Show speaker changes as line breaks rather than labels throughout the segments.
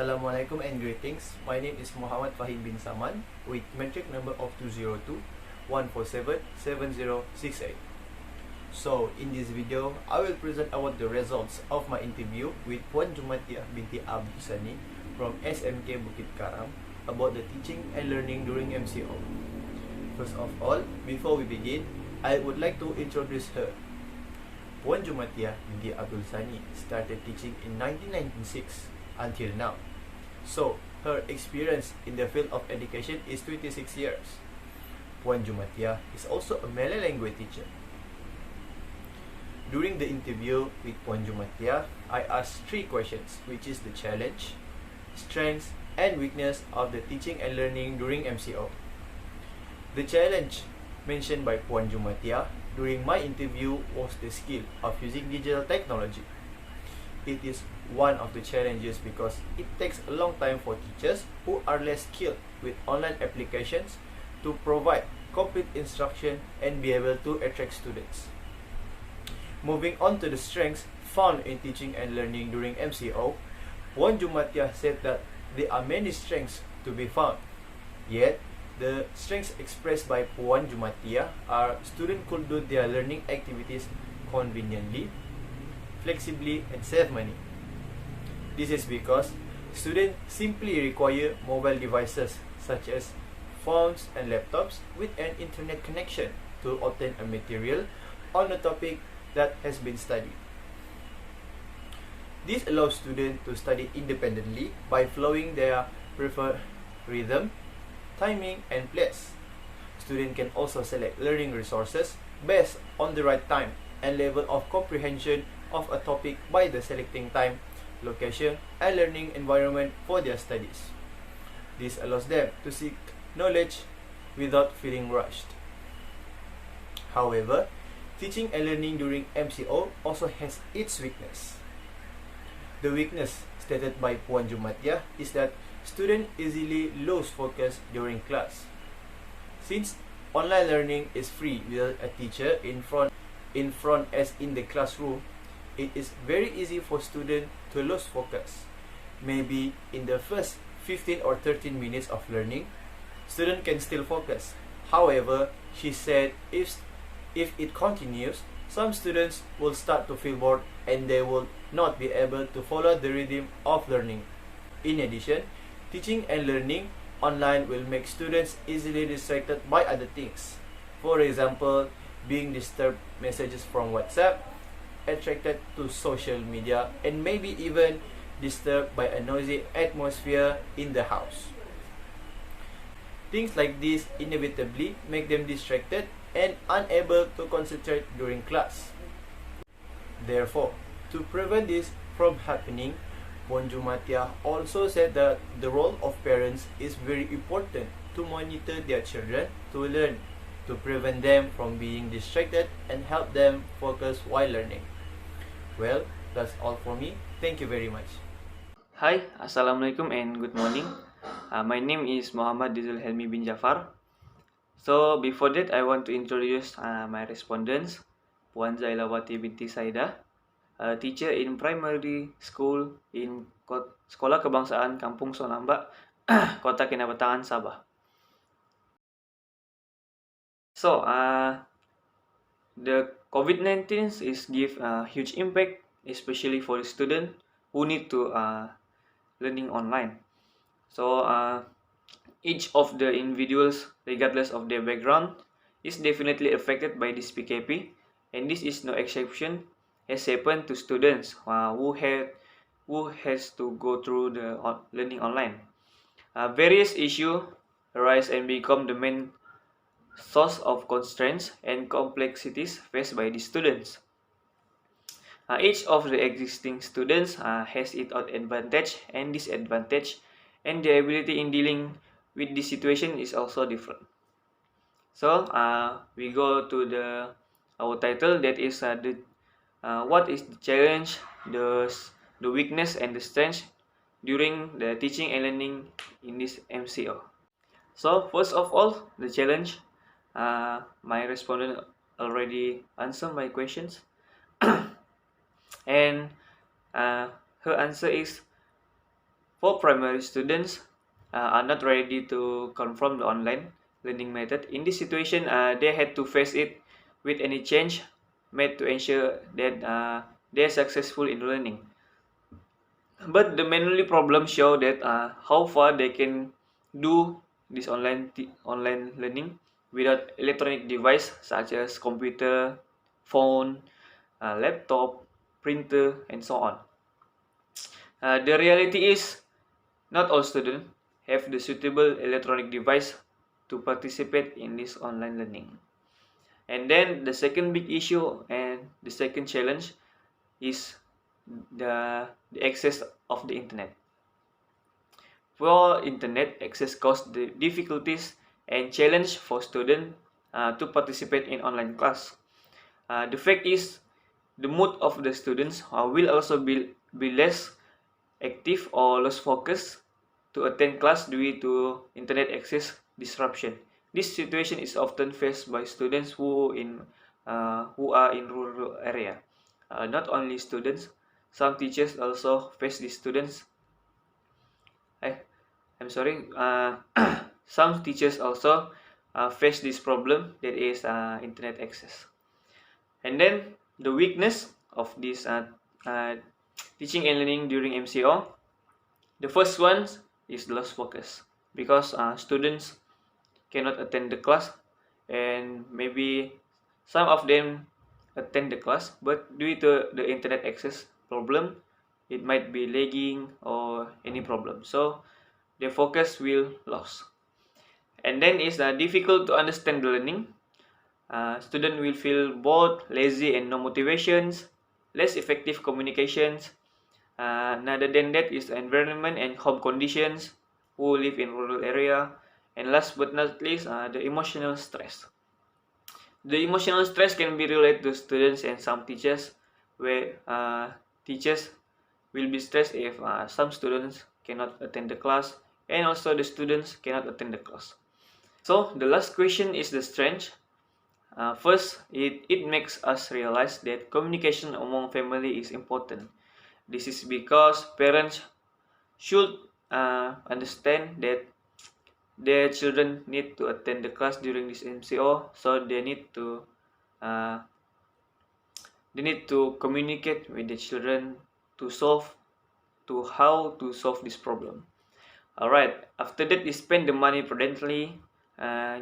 Assalamualaikum and greetings. My name is Muhammad Fahim bin Saman with metric number of 202-147-7068. So, in this video, I will present about the results of my interview with Puan Jumatiah binti Abdul Sani from SMK Bukit Karam about the teaching and learning during MCO. First of all, before we begin, I would like to introduce her. Puan Jumatiah binti Abdul Sani started teaching in 1996 until now. So, her experience in the field of education is 26 years. Puan Jumatiah is also a Malay language teacher. During the interview with Puan Jumatiah, I asked 3 questions, which is the challenge, strengths, and weakness of the teaching and learning during MCO. The challenge mentioned by Puan Jumatiah during my interview was the skill of using digital technology. It is one of the challenges because it takes a long time for teachers who are less skilled with online applications to provide complete instruction and be able to attract students. Moving on to the strengths found in teaching and learning during MCO, Puan Jumatiah said that there are many strengths to be found. Yet, the strengths expressed by Puan Jumatiah are students could do their learning activities conveniently, flexibly, and save money. This is because students simply require mobile devices such as phones and laptops with an internet connection to obtain a material on a topic that has been studied. This allows students to study independently by following their preferred rhythm, timing, and place. Students can also select learning resources based on the right time and level of comprehension of a topic by the selecting time, location, and learning environment for their studies. This allows them to seek knowledge without feeling rushed. However, teaching and learning during MCO also has its weakness. The weakness stated by Puan Jumatiah is that students easily lose focus during class. Since online learning is free without a teacher in front as in the classroom, it is very easy for students to lose focus. Maybe in the first 15 or 13 minutes of learning, students can still focus. However, she said if it continues, some students will start to feel bored and they will not be able to follow the rhythm of learning. In addition, teaching and learning online will make students easily distracted by other things. For example, being disturbed messages from WhatsApp, attracted to social media, and maybe even disturbed by a noisy atmosphere in the house. Things like this inevitably make them distracted and unable to concentrate during class. Therefore, to prevent this from happening, Puan Jumatiah also said that the role of parents is very important to monitor their children to learn, to prevent them from being distracted and help them focus while learning. Well, that's all for me. Thank you very much.
Hi, Assalamualaikum and good morning. My name is Muhammad DZUL HELMI bin JAFFAR. So before that, I want to introduce my respondents, Puan Zailawati binti Saida, a teacher in primary school in Sekolah Kebangsaan Kampung Sonambak, Kota Kinabatangan, Sabah. So the COVID-19 is give a huge impact, especially for the student who need to learning online. So each of the individuals, regardless of their background, is definitely affected by this PKP, and this is no exception has happened to students who has to go through the learning online. Various issues arise and become the main source of constraints and complexities faced by the students. Each of the existing students has its own advantage and disadvantage, and the ability in dealing with this situation is also different. So we go to our title, that is what is the challenge, the weakness, and the strength during the teaching and learning in this MCO. So first of all, the challenge. My respondent already answered my questions. And her answer is, For primary students are not ready to confirm the online learning method. In this situation, they had to face it with any change made to ensure that they are successful in learning. But the manually problem show that how far they can do this online learning without electronic device such as computer, phone, laptop, printer, and so on. The reality is not all students have the suitable electronic device to participate in this online learning. And then the second big issue and the second challenge is the access of the internet. For internet access cause the difficulties and challenge for students to participate in online class. The fact is the mood of the students will also be less active or less focus to attend class due to internet access disruption. This situation is often faced by students who are in rural area. Not only students, some teachers also face these students. I'm sorry. Some teachers also face this problem, that is internet access. And then the weakness of this teaching and learning during MCO. The first one is lost focus, because students cannot attend the class, and maybe some of them attend the class, but due to the internet access problem, it might be lagging or any problem, so their focus will lose. And then it's difficult to understand the learning. Student will feel bored, lazy, and no motivations, less effective communications. Other than that is environment and home conditions, who live in rural area. And last but not least, the emotional stress. The emotional stress can be related to students and some teachers, where teachers will be stressed if some students cannot attend the class, and also the students cannot attend the class. So the last question is the strength. First, it makes us realize that communication among family is important. This is because parents should understand that their children need to attend the class during this MCO, so they need to communicate with the children to how to solve this problem. Alright, after that, is spend the money prudently,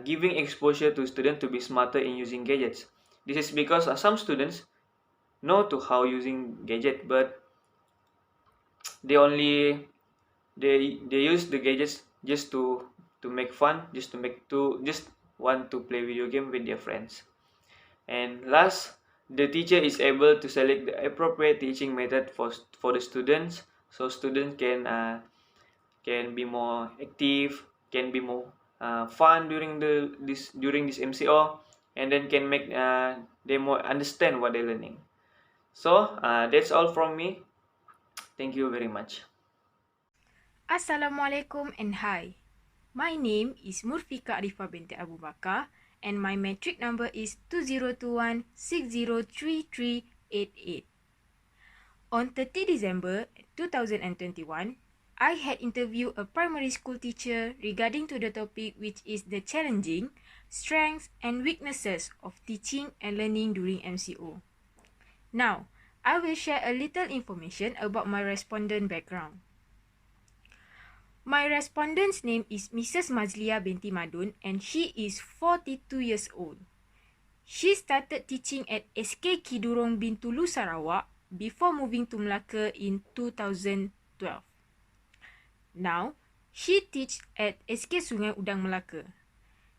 giving exposure to students to be smarter in using gadgets. This is because some students know to how using gadget, but they use the gadgets just to make fun, just want to play video game with their friends. And last, the teacher is able to select the appropriate teaching method for the students, so students can be more active, can be more fun during this MCO, and then can make they more understand what they're learning. So that's all from me. Thank you very much.
Assalamualaikum and hi. My name is Murfika Arifah binti Abu Bakar, and my metric number is 2021603388. On 30 December 2021, I had interviewed a primary school teacher regarding to the topic, which is the challenging, strengths and weaknesses of teaching and learning during MCO. Now, I will share a little information about my respondent background. My respondent's name is Mrs. Mazlia binti Madun, and she is 42 years old. She started teaching at SK Kidurong Bintulu, Sarawak before moving to Melaka in 2012. Now, she teaches at SK Sungai Udang, Melaka.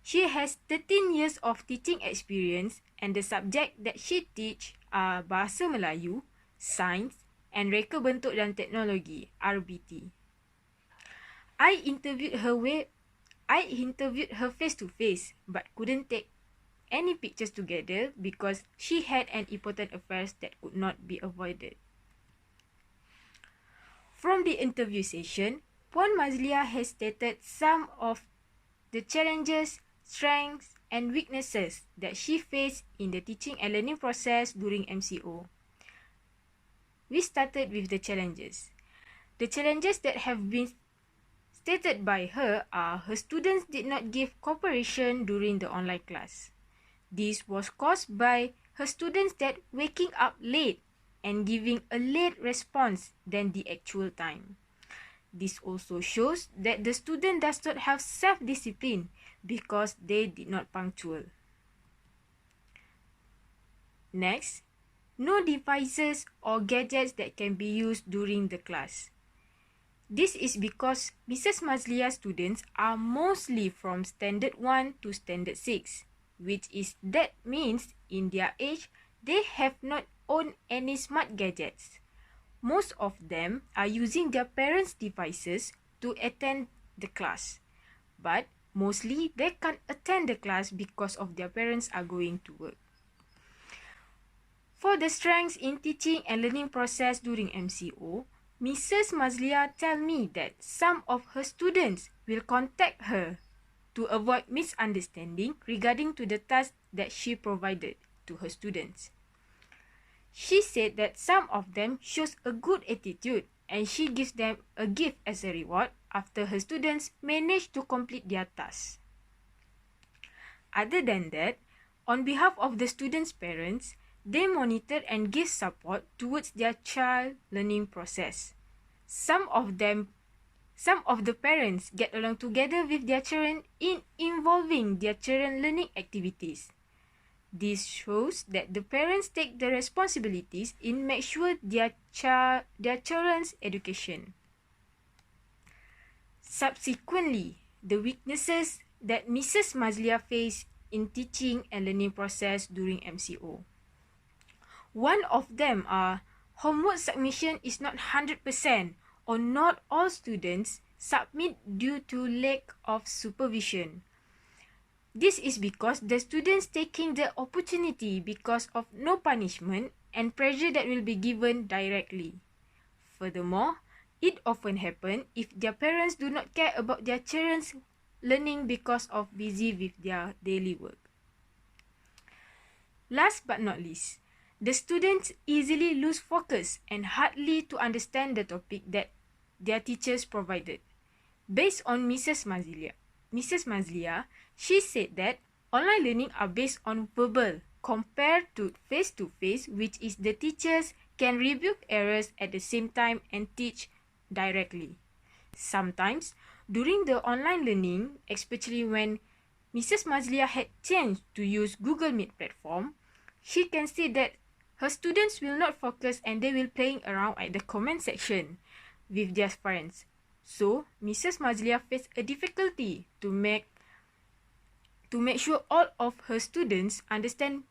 She has 13 years of teaching experience, and the subject that she teach are Bahasa Melayu, Sains and Reka Bentuk dan Teknologi, RBT. I interviewed her face to face, but couldn't take any pictures together because she had an important affair that could not be avoided. From the interview session, Puan Mazlia has stated some of the challenges, strengths and weaknesses that she faced in the teaching and learning process during MCO. We started with the challenges. The challenges that have been stated by her are her students did not give cooperation during the online class. This was caused by her students that waking up late and giving a late response than the actual time. This also shows that the student does not have self-discipline because they did not punctual. Next, no devices or gadgets that can be used during the class. This is because Mrs. Mazlia's students are mostly from Standard 1 to Standard 6, which is that means in their age, they have not owned any smart gadgets. Most of them are using their parents' devices to attend the class, but mostly they can't attend the class because of their parents are going to work. For the strengths in teaching and learning process during MCO, Mrs. Mazlia tell me that some of her students will contact her to avoid misunderstanding regarding to the task that she provided to her students. She said that some of them shows a good attitude and she gives them a gift as a reward after her students manage to complete their tasks. Other than that, on behalf of the students' parents, they monitor and give support towards their child learning process. Some of the parents get along together with their children in involving their children learning activities. This shows that the parents take the responsibilities in make sure their children's education. Subsequently, the weaknesses that Mrs. Mazlia faced in teaching and learning process during MCO. One of them are homework submission is not 100% or not all students submit due to lack of supervision. This is because the students taking the opportunity because of no punishment and pressure that will be given directly. Furthermore, it often happens if their parents do not care about their children's learning because of busy with their daily work. Last but not least, the students easily lose focus and hardly to understand the topic that their teachers provided. Based on Mrs. Mazlia, she said that online learning are based on verbal compared to face-to-face, which is the teachers can rebuke errors at the same time and teach directly. Sometimes, during the online learning, especially when Mrs. Mazlia had changed to use Google Meet platform, she can see that her students will not focus and they will playing around at the comment section with their friends. So, Mrs. Mazlia faced a difficulty to make sure all of her students understand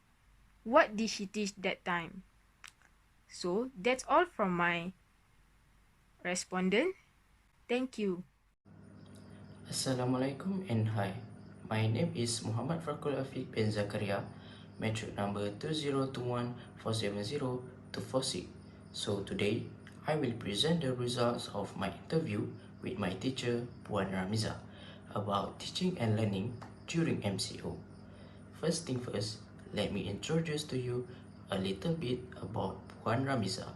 what did she teach that time. So, that's all from my respondent. Thank you.
Assalamualaikum and hi. My name is Muhammad FAKHRUL bin ZAKARIA, metric number 2021-470-246. So today, I will present the results of my interview with my teacher, Puan Ramiza, about teaching and learning during MCO. First thing first, let me introduce to you a little bit about Puan Ramiza.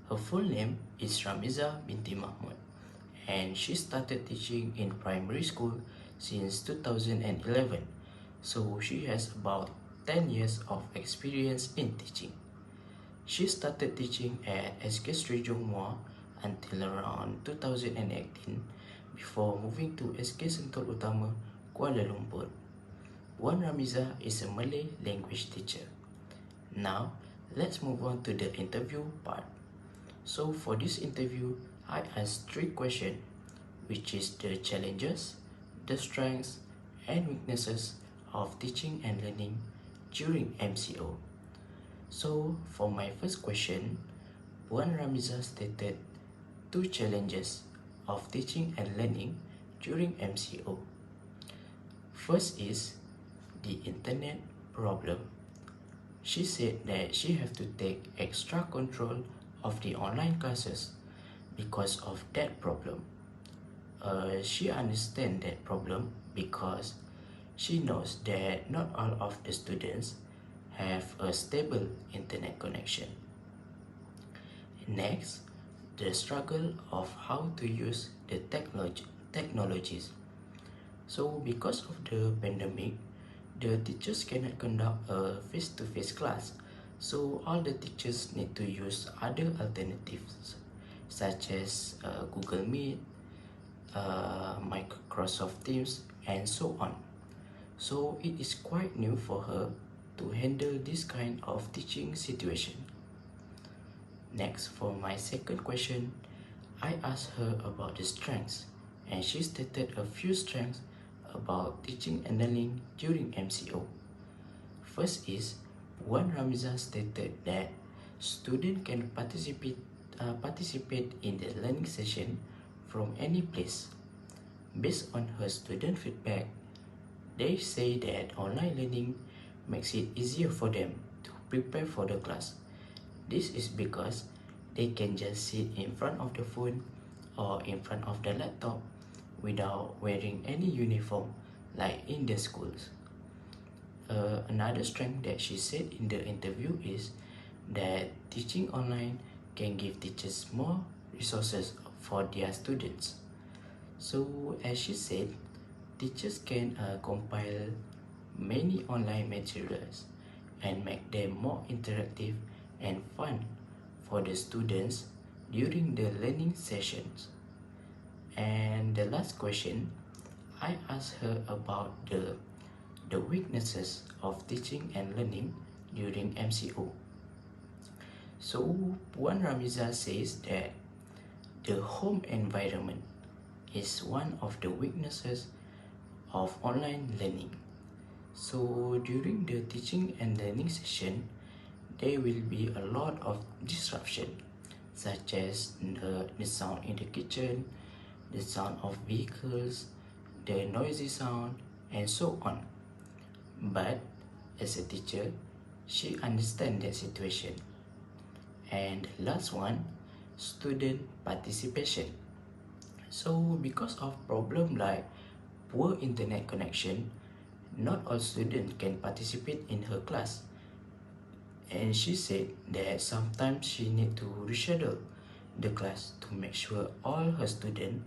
Her full name is Ramiza Binti Mahmud, and she started teaching in primary school since 2011, so she has about 10 years of experience in teaching. She started teaching at SK Sri Jongma until around 2018 before moving to SK Sentul Utama, Kuala Lumpur. Puan Ramiza is a Malay language teacher. Now, let's move on to the interview part. So for this interview, I asked 3 questions, which is the challenges, the strengths, and weaknesses of teaching and learning during MCO. So for my first question, Puan Ramiza stated 2 challenges of teaching and learning during MCO. First is the internet problem. She said that she have to take extra control of the online classes because of that problem. She understands that problem because she knows that not all of the students have a stable internet connection. Next, the struggle of how to use the technologies. So because of the pandemic, the teachers cannot conduct a face-to-face class. So all the teachers need to use other alternatives such as Google Meet, Microsoft Teams, and so on. So it is quite new for her to handle this kind of teaching situation. Next, for my second question, I asked her about the strengths, and she stated a few strengths about teaching and learning during MCO. First is, Puan Ramiza stated that students can participate in the learning session from any place. Based on her student feedback, they say that online learning makes it easier for them to prepare for the class. This is because they can just sit in front of the phone or in front of the laptop without wearing any uniform like in the schools. Another strength that she said in the interview is that teaching online can give teachers more resources for their students. So as she said, teachers can compile many online materials and make them more interactive and fun for the students during the learning sessions. And the last question, I asked her about the weaknesses of teaching and learning during MCO. So Puan Ramiza says that the home environment is one of the weaknesses of online learning. So during the teaching and learning session, there will be a lot of disruption, such as the sound in the kitchen, the sound of vehicles, the noisy sound, and so on. But as a teacher, she understands that situation. And the last one, student participation. So because of problem like poor internet connection, not all students can participate in her class. And she said that sometimes she need to reschedule the class to make sure all her students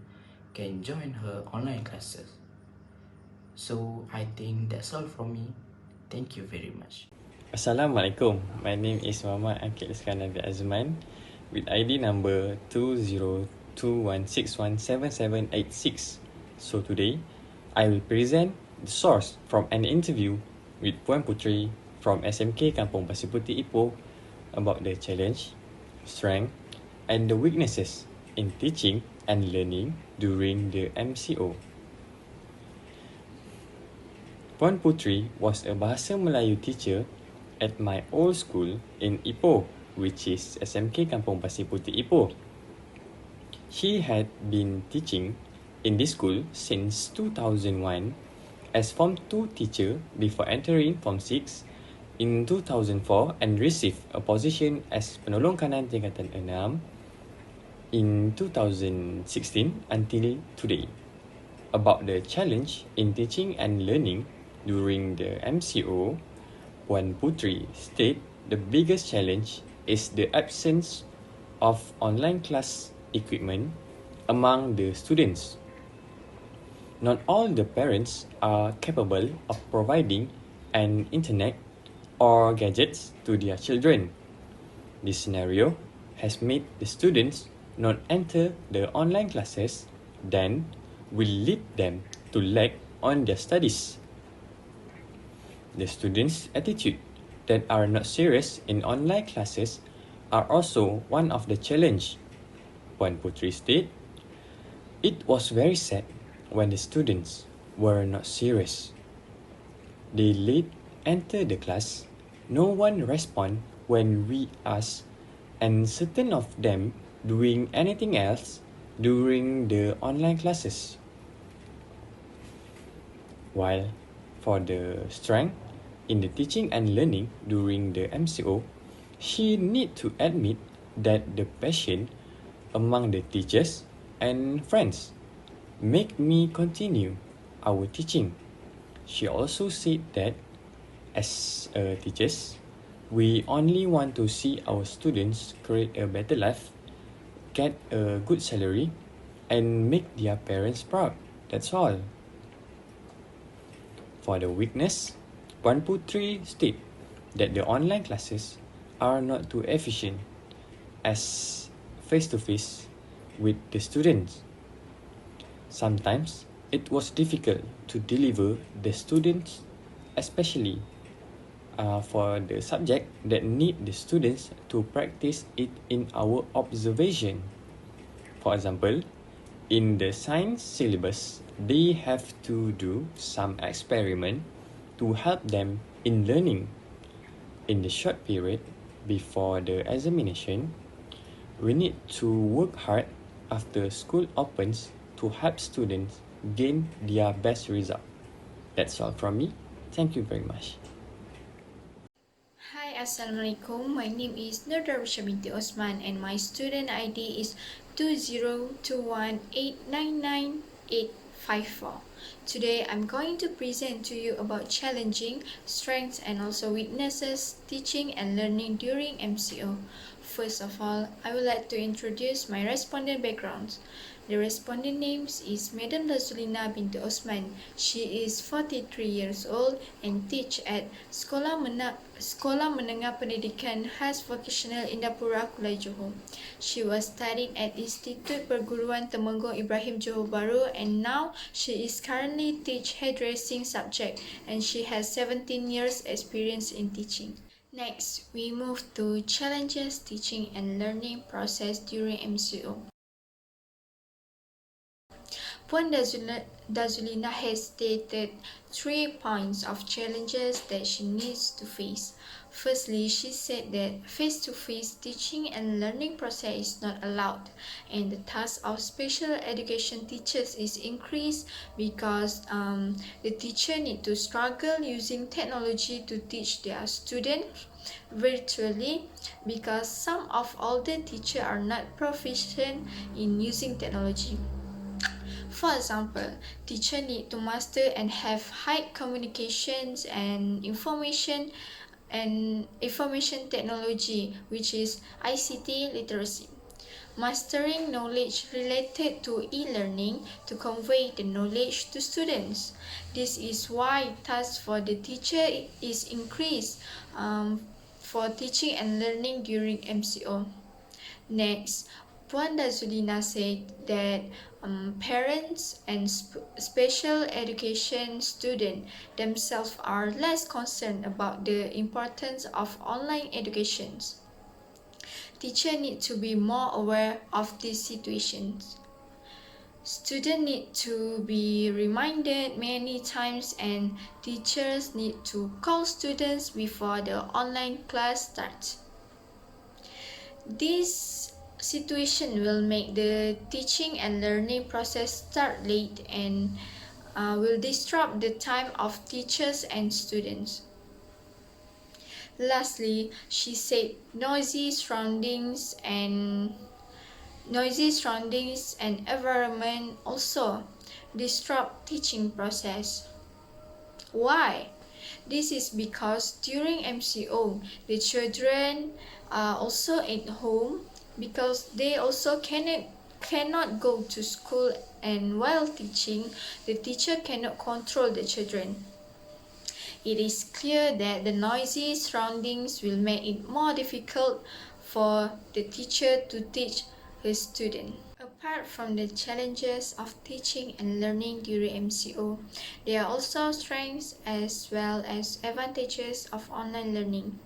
can join her online classes. So I think that's all from me. Thank you very much.
Assalamualaikum. My name is Muhammad AQIL ISKANDAR bin AZMAN with ID number 2021617786. So today, I will present the source from an interview with Puan Putri from SMK Kampung Pasir Putih Ipoh about the challenge, strength, and the weaknesses in teaching and learning during the MCO. Puan Putri was a Bahasa Melayu teacher at my old school in Ipoh, which is SMK Kampung Pasir Putih Ipoh. She had been teaching in this school since 2001 as Form 2 teacher before entering Form 6 in 2004 and received a position as Penolong Kanan Tingkatan 6 in 2016 until today. About the challenge in teaching and learning during the MCO, Puan Putri stated the biggest challenge is the absence of online class equipment among the students. Not all the parents are capable of providing an internet or gadgets to their children. This scenario has made the students not enter the online classes, then will lead them to lag on their studies. The students' attitude that are not serious in online classes are also one of the challenge. Puan Putri stated, it was very sad when the students were not serious. They late enter the class, no one respond when we ask, and certain of them doing anything else during the online classes. While for the strength in the teaching and learning during the MCO, she need to admit that the passion among the teachers and friends make me continue our teaching. She also said that as teachers, we only want to see our students create a better life, get a good salary, and make their parents proud. That's all. For the weakness, Puan Putri state that the online classes are not too efficient as face-to-face with the students. Sometimes it was difficult to deliver the students, especially for the subject that need the students to practice it in our observation. For example, in the science syllabus, they have to do some experiment to help them in learning. In the short period before the examination, we need to work hard after school opens to help students gain their best result. That's all from me. Thank you very much.
Hi, Assalamualaikum. My name is Darwisyaah binti OTHMAN and my student ID is 2021899854. Today, I'm going to present to you about challenging, strengths and also weaknesses, teaching and learning during MCO. First of all, I would like to introduce my respondent backgrounds. The respondent name is Madam Zulina binti Osman. She is 43 years old and teach at Sekolah Menengah Pendidikan Khas Vocational Indapura Kulai Johor. She was studying at Institut Perguruan Temenggung Ibrahim Johor Bahru and now she is currently teach hairdressing subject and she has 17 years experience in teaching. Next, we move to challenges teaching and learning process during MCO. Puan Zulina has stated 3 points of challenges that she needs to face. Firstly, she said that face-to-face teaching and learning process is not allowed, and the task of special education teachers is increased because the teacher need to struggle using technology to teach their students virtually because some of older teachers are not proficient in using technology. For example, teachers need to master and have high communications and information technology, which is ICT literacy. Mastering knowledge related to e-learning to convey the knowledge to students. This is why task for the teacher is increased for teaching and learning during MCO. Next, Puan Zulina said that parents and special education students themselves are less concerned about the importance of online education. Teachers need to be more aware of these situations. Students need to be reminded many times and teachers need to call students before the online class starts. This situation will make the teaching and learning process start late and will disrupt the time of teachers and students. Lastly, she said noisy surroundings and environment also disrupt teaching process. Why? This is because during MCO, the children are also at home because they also cannot go to school, and while teaching, the teacher cannot control the children. It is clear that the noisy surroundings will make it more difficult for the teacher to teach his student. Apart from the challenges of teaching and learning during MCO, there are also strengths as well as advantages of online learning.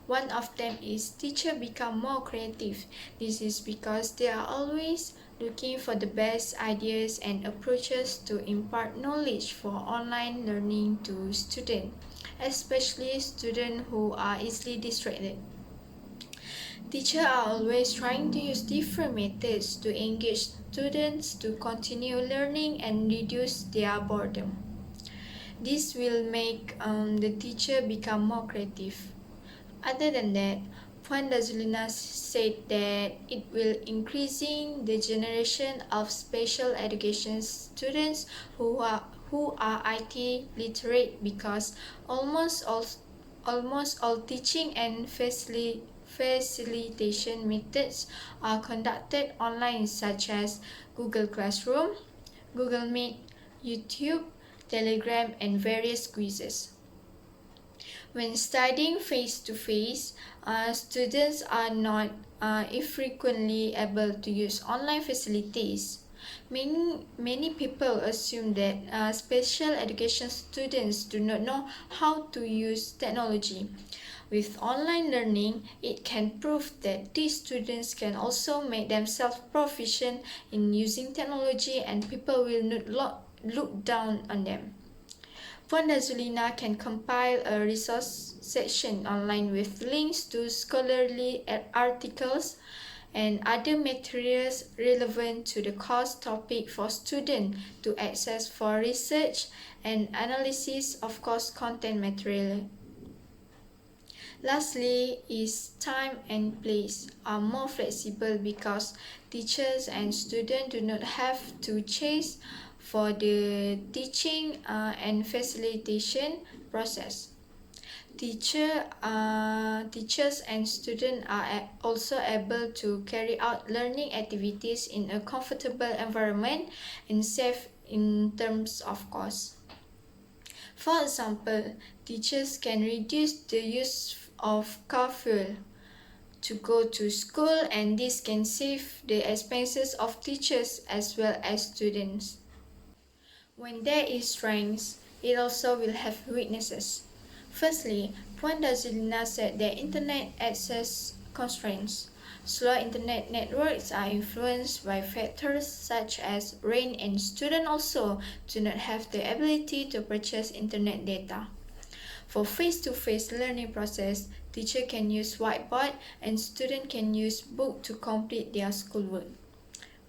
One of them is teachers become more creative. This is because they are always looking for the best ideas and approaches to impart knowledge for online learning to students, especially students who are easily distracted. Teachers are always trying to use different methods to engage students to continue learning and reduce their boredom. This will make the teacher become more creative. Other than that, Puan Zulina said that it will increasing the generation of special education students who are IT literate because almost all teaching and facilitation methods are conducted online, such as Google Classroom, Google Meet, YouTube, Telegram, and various quizzes. When studying face-to-face, students are not infrequently able to use online facilities. Many people assume that special education students do not know how to use technology. With online learning, it can prove that these students can also make themselves proficient in using technology, and people will not look down on them. Puan Dazulina can compile a resource section online with links to scholarly articles and other materials relevant to the course topic for students to access for research and analysis of course content material. Lastly is time and place are more flexible because teachers and students do not have to chase for the teaching and facilitation process. Teachers and students are also able to carry out learning activities in a comfortable environment and safe in terms of cost. For example, teachers can reduce the use of car fuel to go to school, and this can save the expenses of teachers as well as students. When there is strengths, it also will have weaknesses. Firstly, Puan Dazulina said that internet access constraints. Slow internet networks are influenced by factors such as rain, and students also do not have the ability to purchase internet data. For face-to-face learning process, teacher can use whiteboard and student can use book to complete their schoolwork.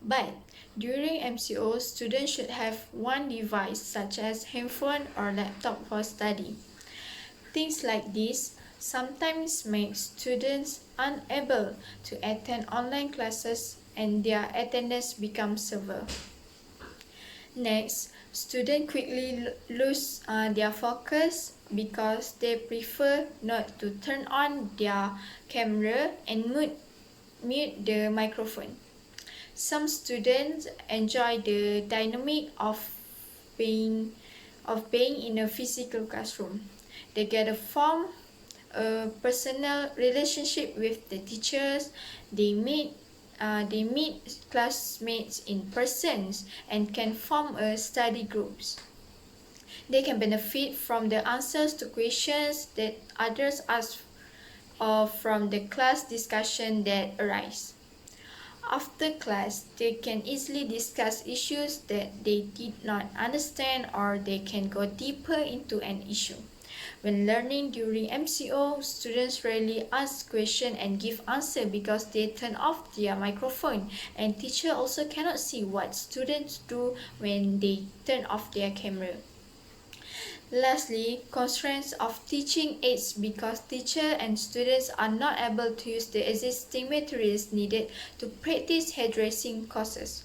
But during MCO, students should have one device such as handphone or laptop for study. Things like this sometimes make students unable to attend online classes and their attendance becomes severe. Next, students quickly lose their focus because they prefer not to turn on their camera and mute the microphone. Some students enjoy the dynamic of being in a physical classroom. They get to form a personal relationship with the teachers. They meet classmates in person and can form a study groups. They can benefit from the answers to questions that others ask or from the class discussion that arise. After class, they can easily discuss issues that they did not understand, or they can go deeper into an issue. When learning during MCO, students rarely ask questions and give answer because they turn off their microphone, and teacher also cannot see what students do when they turn off their camera. Lastly, constraints of teaching aids because teachers and students are not able to use the existing materials needed to practice hairdressing courses.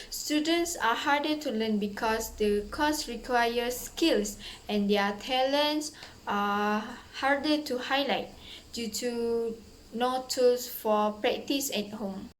Students are harder to learn because the course requires skills and their talents are harder to highlight due to no tools for practice at home.